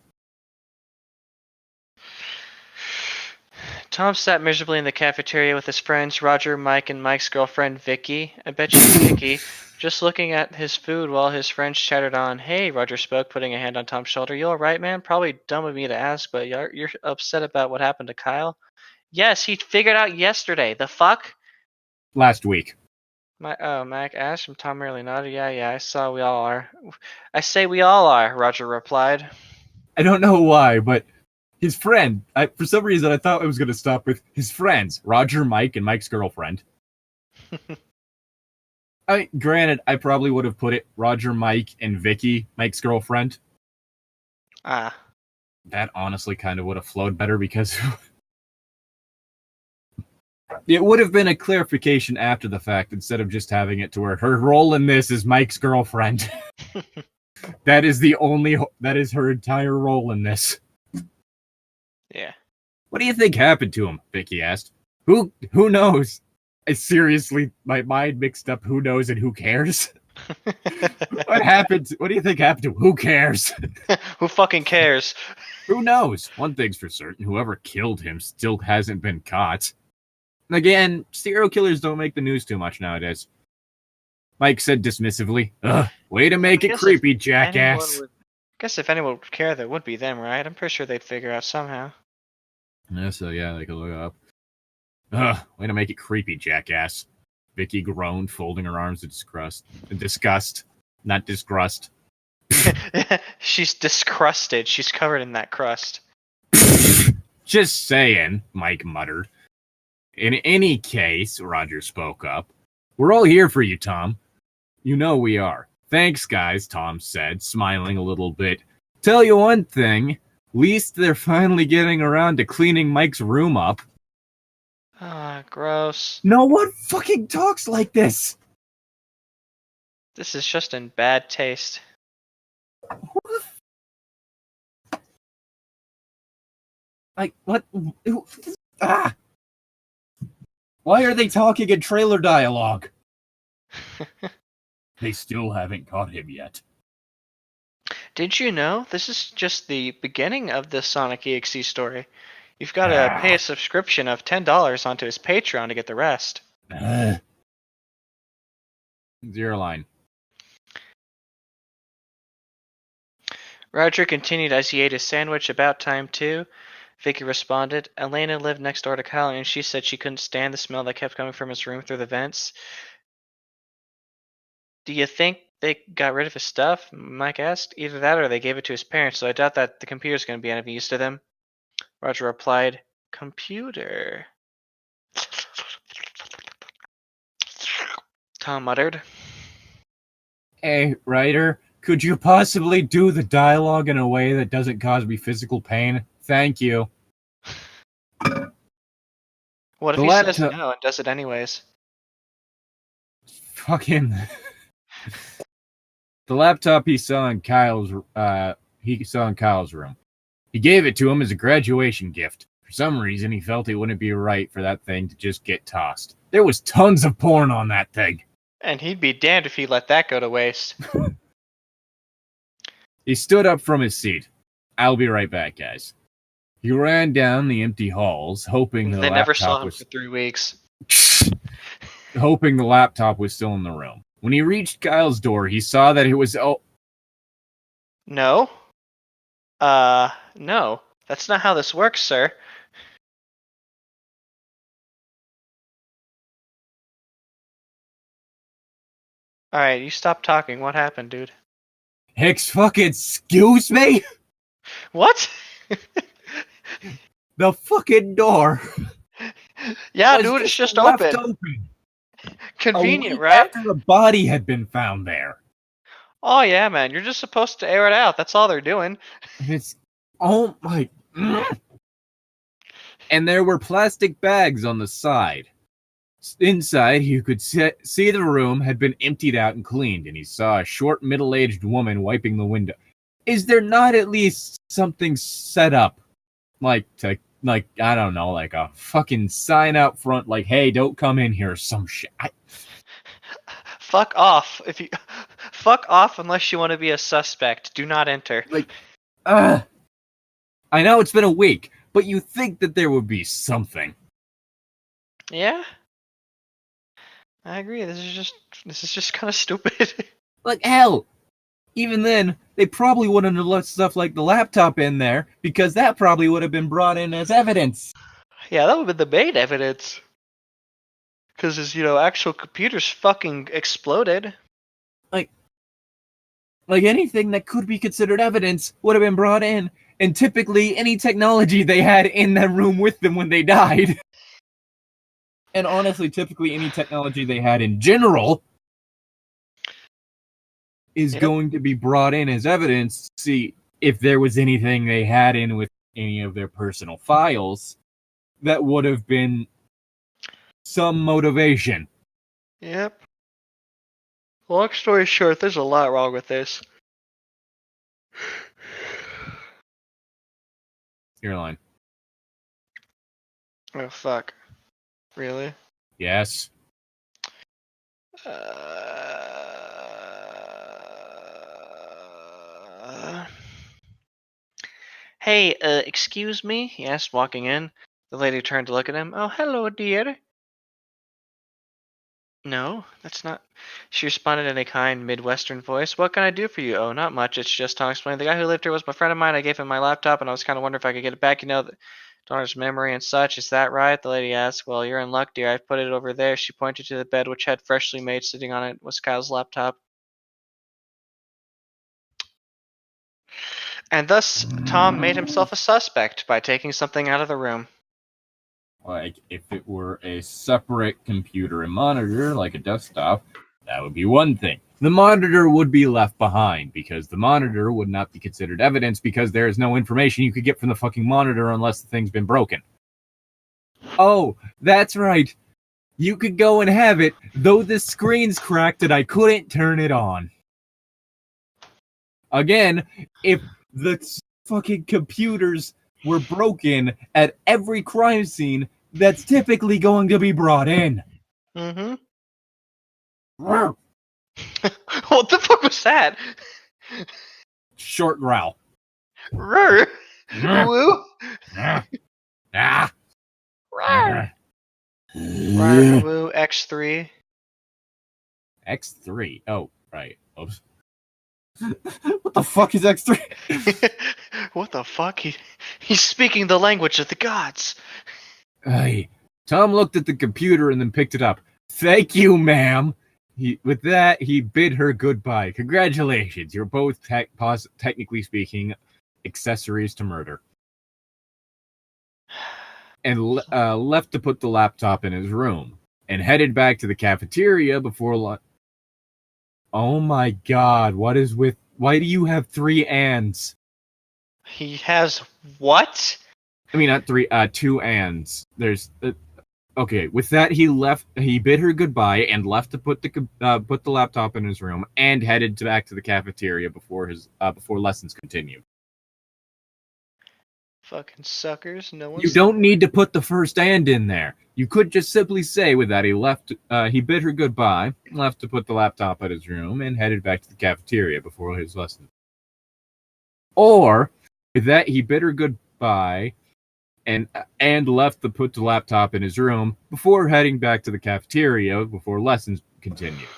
Tom sat miserably in the cafeteria with his friends Roger, Mike, and Mike's girlfriend Vicky. I bet you Vicky, just looking at his food while his friends chattered on. "Hey," Roger spoke, putting a hand on Tom's shoulder. "You alright, man? Probably dumb of me to ask, but you're upset about what happened to Kyle?" "Yes, he figured out yesterday. The fuck?" Last week. Mac asked, and Tom merely nodded. Yeah, I saw we all are. "I say we all are," Roger replied. I don't know why, but his friend, for some reason I thought I was going to stop with his friends, Roger, Mike, and Mike's girlfriend. Granted, I probably would have put it Roger, Mike, and Vicky, Mike's girlfriend. Ah. That honestly kind of would have flowed better because it would have been a clarification after the fact instead of just having it to where her role in this is Mike's girlfriend. That is her entire role in this. Yeah. What do you think happened to him? Vicky asked. Who knows? Seriously, my mind mixed up who knows and who cares. What happened? What do you think happened to him? Who cares? Who fucking cares? Who knows? One thing's for certain, whoever killed him still hasn't been caught. Again, serial killers don't make the news too much nowadays. Mike said dismissively, way to make it creepy, jackass. I guess if anyone would care, that would be them, right? I'm pretty sure they'd figure out somehow. Yeah, so yeah, they could look up. Way to make it creepy, jackass. Vicky groaned, folding her arms in disgust. Not disgust. She's discrusted. She's covered in that crust. Just saying, Mike muttered. In any case, Roger spoke up. We're all here for you, Tom. You know we are. Thanks, guys, Tom said, smiling a little bit. Tell you one thing, least they're finally getting around to cleaning Mike's room up. Ah, gross. No one fucking talks like this. This is just in bad taste. Like, what? Ah! Why are they talking in trailer dialogue? They still haven't caught him yet. Did you know this is just the beginning of the Sonic.exe story? You've got to pay a subscription of $10 onto his Patreon to get the rest. Zero line. Roger continued as he ate his sandwich. About time, too. Vicky responded. Elena lived next door to Kyle, and she said she couldn't stand the smell that kept coming from his room through the vents. Do you think they got rid of his stuff? Mike asked. Either that or they gave it to his parents, so I doubt that the computer's going to be any use to them. Roger replied, Computer. Tom muttered. Hey, writer, could you possibly do the dialogue in a way that doesn't cause me physical pain? Thank you. What if he says no and does it anyways? Fucking... The laptop he saw in Kyle's room. He gave it to him as a graduation gift. For some reason, he felt it wouldn't be right for that thing to just get tossed. There was tons of porn on that thing. And he'd be damned if he let that go to waste. He stood up from his seat. I'll be right back, guys. He ran down the empty halls, hoping they never saw him for 3 weeks. Hoping the laptop was still in the room. When he reached Kyle's door, he saw that it was... No. No. That's not how this works, sir. Alright, you stop talking. What happened, dude? Hicks fucking excuse me? What? The fucking door. Yeah, dude, it's just open. Convenient, right? After the body had been found there. Oh yeah, man. You're just supposed to air it out. That's all they're doing. It's... Oh my... And there were plastic bags on the side. Inside, you could see the room had been emptied out and cleaned, and he saw a short, middle-aged woman wiping the window. Is there not at least something set up? I don't know, like a fucking sign out front, like, hey, don't come in here, or some shit. Fuck off. Fuck off unless you want to be a suspect. Do not enter. I know it's been a week, but you think that there would be something. Yeah? I agree. This is just kind of stupid. Like, hell, even then, they probably wouldn't have left stuff like the laptop in there, because that probably would have been brought in as evidence. Yeah, that would have been the main evidence. Because his, actual computer's fucking exploded. Like anything that could be considered evidence would have been brought in, and typically any technology they had in that room with them when they died. And honestly, typically any technology they had in general is going to be brought in as evidence to see if there was anything they had in with any of their personal files that would have been some motivation. Yep. Long story short, there's a lot wrong with this. Your line. Oh, fuck. Really? Yes. Hey, excuse me? He asked, walking in. The lady turned to look at him. Oh, hello, dear. No, that's not... She responded in a kind, Midwestern voice. What can I do for you? Oh, not much. It's just Tom explained. The guy who lived here was my friend of mine. I gave him my laptop, and I was kind of wondering if I could get it back. Daughter's memory and such. Is that right? The lady asked. Well, you're in luck, dear. I've put it over there. She pointed to the bed, which had freshly made. Sitting on it was Kyle's laptop. And thus, Tom made himself a suspect by taking something out of the room. Like, if it were a separate computer and monitor, like a desktop, that would be one thing. The monitor would be left behind, because the monitor would not be considered evidence, because there is no information you could get from the fucking monitor unless the thing's been broken. Oh, that's right. You could go and have it, though the screen's cracked and I couldn't turn it on. Again, if the fucking computers were broken at every crime scene, that's typically going to be brought in. Mm-hmm. What the fuck was that? Short growl. Woo? Ah! X3. X3. Oh, right. Oops. What the fuck is X3? What the fuck? He's speaking the language of the gods. Hey. Tom looked at the computer and then picked it up. Thank you, ma'am. With that, he bid her goodbye. Congratulations. You're both, technically speaking, accessories to murder. And left to put the laptop in his room. And headed back to the cafeteria before lunch. Oh my god, what is with... Why do you have 3 ands? He has what? I mean, not 3, 2 ands. There's... okay, with that, he bid her goodbye and left to put the laptop in his room and headed back to the cafeteria before lessons continued. Fucking suckers. No one. You don't need to put the first and in there. You could just simply say with that he bid her goodbye, left to put the laptop at his room, and headed back to the cafeteria before his lesson. Or with that, he bid her goodbye and left to put the laptop in his room before heading back to the cafeteria before lessons continued.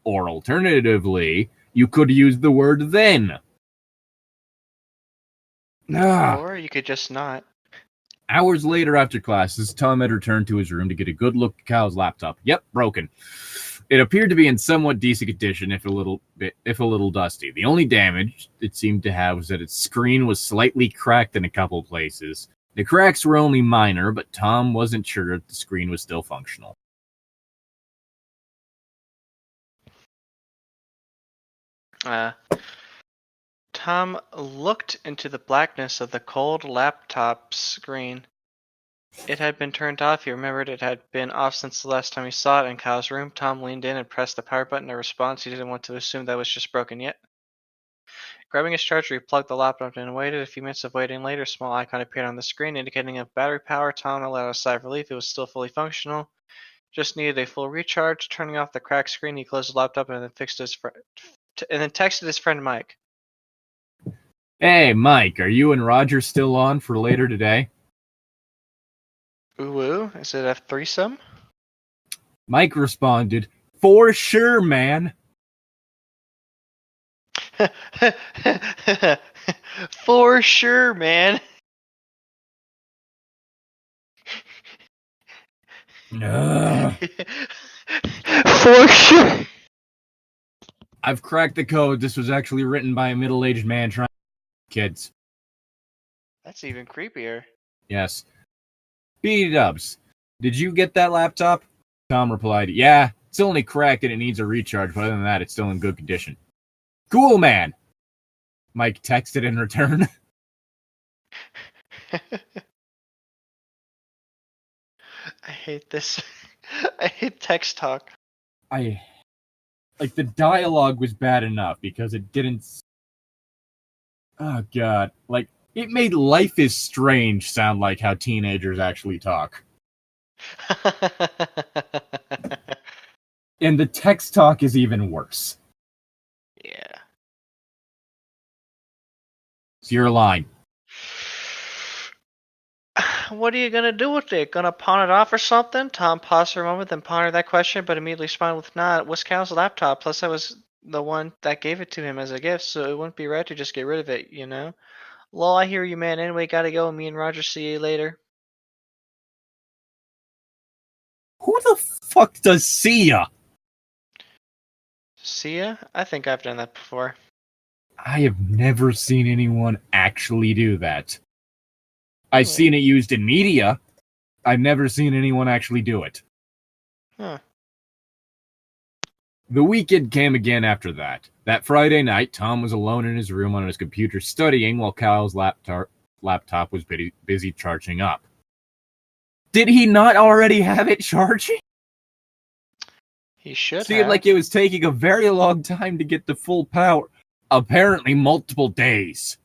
Or alternatively, you could use the word then. Or you could just not. Hours later after classes, Tom had returned to his room to get a good look at Kyle's laptop. Yep, broken. It appeared to be in somewhat decent condition, if a little dusty. The only damage it seemed to have was that its screen was slightly cracked in a couple places. The cracks were only minor, but Tom wasn't sure if the screen was still functional. Tom looked into the blackness of the cold laptop screen. It had been turned off. He remembered it had been off since the last time he saw it in Kyle's room. Tom leaned in and pressed the power button in response. He didn't want to assume that was just broken yet. Grabbing his charger, he plugged the laptop in and waited. A few minutes of waiting later, a small icon appeared on the screen indicating a battery power. Tom allowed a sigh of relief. It was still fully functional. Just needed a full recharge. Turning off the cracked screen, he closed the laptop and then texted his friend Mike. Hey, Mike, are you and Roger still on for later today? Ooh, is it a threesome? Mike responded, for sure, man. For sure, man. For sure. I've cracked the code. This was actually written by a middle-aged man trying to kids. That's even creepier. Yes. B-dubs, did you get that laptop? Tom replied, yeah, it's only cracked and it needs a recharge, but other than that, it's still in good condition. Cool, man. Mike texted in return. I hate this. I hate text talk. The dialogue was bad enough because it didn't... Oh, God. It made Life is Strange sound like how teenagers actually talk. And the text talk is even worse. Yeah. It's your line. What are you gonna do with it? Gonna pawn it off or something? Tom paused for a moment, then pondered that question, but immediately responded with, "Nah, it was Cal's laptop. Plus, I was the one that gave it to him as a gift, so it wouldn't be right to just get rid of it, you know?" Lol, I hear you, man. Anyway, gotta go. Me and Roger see you later. Who the fuck does see ya? See ya? I think I've done that before. I have never seen anyone actually do that. I've seen it used in media. I've never seen anyone actually do it. Huh. The weekend came again after that. That Friday night, Tom was alone in his room on his computer studying while Kyle's laptop was busy charging up. Did he not already have it charging? He should Seemed have. like it was taking a very long time to get to full power. Apparently multiple days.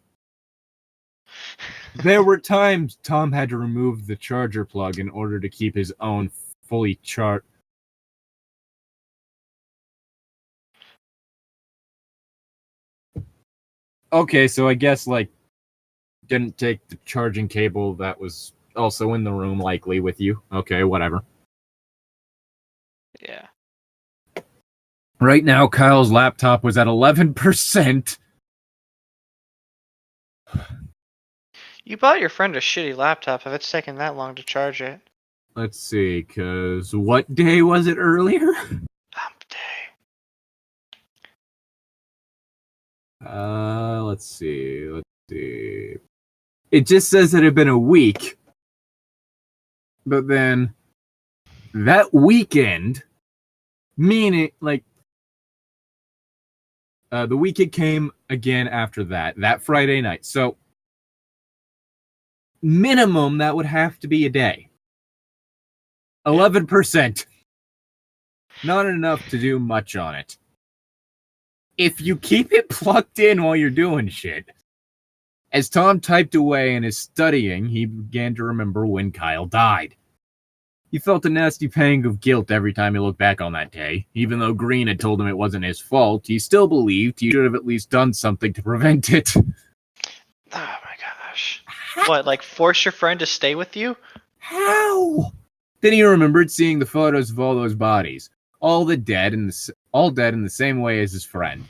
There were times Tom had to remove the charger plug in order to keep his own fully charged. Okay, so I guess, Didn't take the charging cable that was also in the room, likely, with you. Okay, whatever. Yeah. Right now, Kyle's laptop was at 11%. You bought your friend a shitty laptop if it's taking that long to charge it. Let's see, because what day was it earlier? Hump day. Let's see. It just says it had been a week. But then, that weekend, meaning, like, the weekend came again after that Friday night. So, minimum, that would have to be a day. 11%. Not enough to do much on it. If you keep it plugged in while you're doing shit. As Tom typed away and is studying, he began to remember when Kyle died. He felt a nasty pang of guilt every time he looked back on that day. Even though Green had told him it wasn't his fault, he still believed he should have at least done something to prevent it. Oh my gosh. What, like force your friend to stay with you? How? Then he remembered seeing the photos of all those bodies, all dead in the same way as his friend.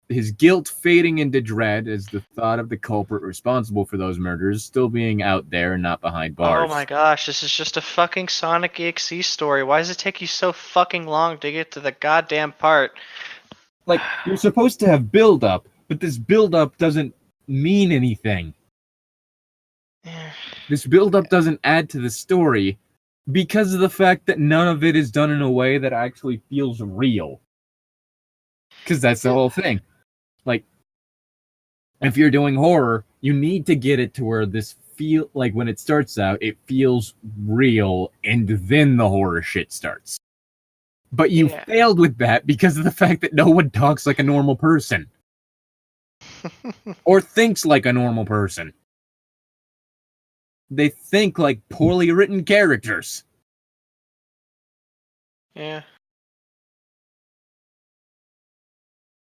His guilt fading into dread as the thought of the culprit responsible for those murders still being out there and not behind bars. Oh my gosh, this is just a fucking Sonic.exe story. Why does it take you so fucking long to get to the goddamn part? Like, you're supposed to have build-up, but this build-up doesn't mean anything. This build-up doesn't add to the story because of the fact that none of it is done in a way that actually feels real. Because that's the whole thing. Like, if you're doing horror, you need to get it to where this feel like when it starts out, it feels real, and then the horror shit starts. But you failed with that because of the fact that no one talks like a normal person. Or thinks like a normal person. They think like poorly written characters. Yeah.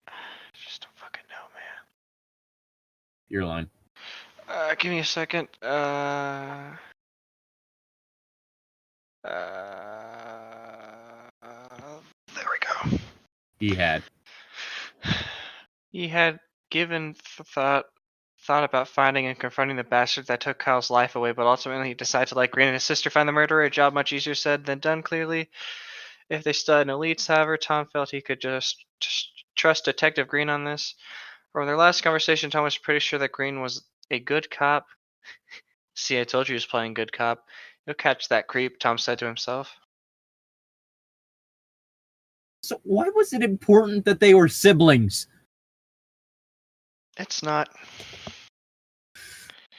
I just don't fucking know, man. Your line. Give me a second. There we go. He had given thought about finding and confronting the bastard that took Kyle's life away, but ultimately he decided to let Green and his sister find the murderer. A job much easier said than done, clearly. If they still had no leads, however, Tom felt he could just trust Detective Green on this. From their last conversation, Tom was pretty sure that Green was a good cop. See, I told you he was playing good cop. You'll catch that creep, Tom said to himself. So why was it important that they were siblings? It's not.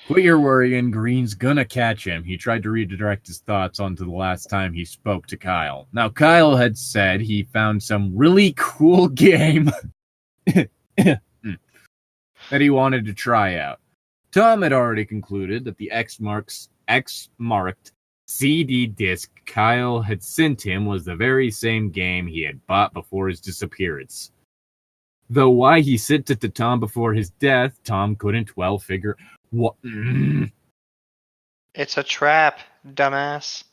Quit your worrying, Green's gonna catch him. He tried to redirect his thoughts onto the last time he spoke to Kyle. Now, Kyle had said he found some really cool game that he wanted to try out. Tom had already concluded that the X-marked CD disc Kyle had sent him was the very same game he had bought before his disappearance. Though why he sent it to Tom before his death, Tom couldn't well figure what. It's a trap, dumbass.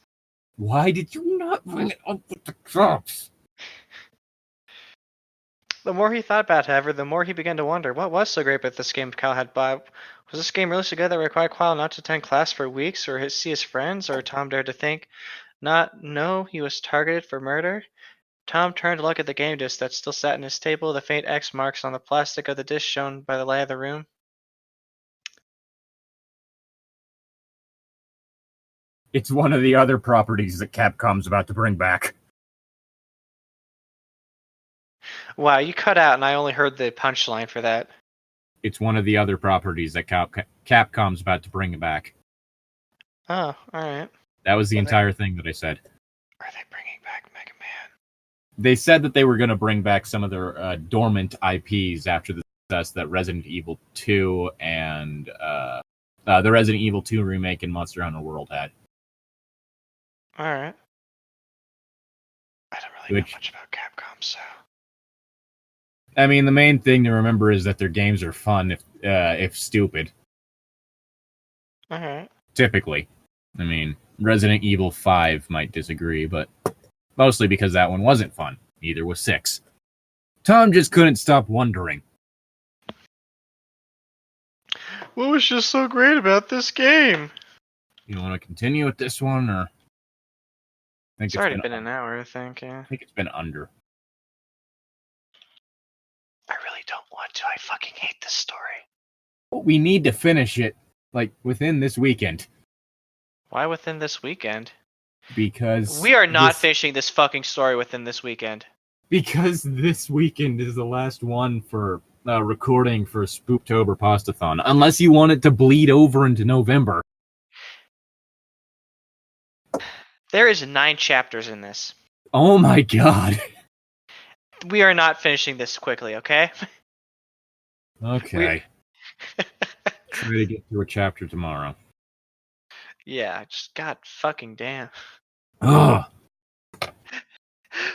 Why did you not bring it up with the cops? The more he thought about it, however, the more he began to wonder what was so great about this game Kyle had bought. Was this game really so good that required Kyle not to attend class for weeks or see his friends? Or Tom dared to think, no, he was targeted for murder? Tom turned to look at the game disc that still sat in his table, the faint X marks on the plastic of the disc shown by the light of the room. It's one of the other properties that Capcom's about to bring back. Wow, you cut out and I only heard the punchline for that. It's one of the other properties that Capcom's about to bring back. Oh, alright. That was the entire thing that I said. Are they bringing back Mega Man? They said that they were going to bring back some of their dormant IPs after the success that Resident Evil 2 and the Resident Evil 2 remake and Monster Hunter World had. Alright. I don't really know much about Capcom, so... I mean, the main thing to remember is that their games are fun, if stupid. Alright. Typically. I mean, Resident Evil 5 might disagree, but mostly because that one wasn't fun. Neither was 6. Tom just couldn't stop wondering. What was just so great about this game? You want to continue with this one, or? I think It's already been an hour, I think, yeah. I think it's been under. I really don't want to. I fucking hate this story. But we need to finish it, like, within this weekend. Why within this weekend? Because we are not finishing this fucking story within this weekend. Because this weekend is the last one for recording for Spooptober Pastathon. Unless you want it to bleed over into November. There is 9 chapters in this. Oh my god. We are not finishing this quickly, okay? Okay. Try to get through a chapter tomorrow. Yeah, just god fucking damn. Ugh.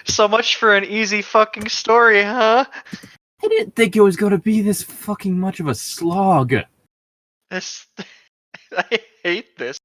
So much for an easy fucking story, huh? I didn't think it was going to be this fucking much of a slog. I hate this.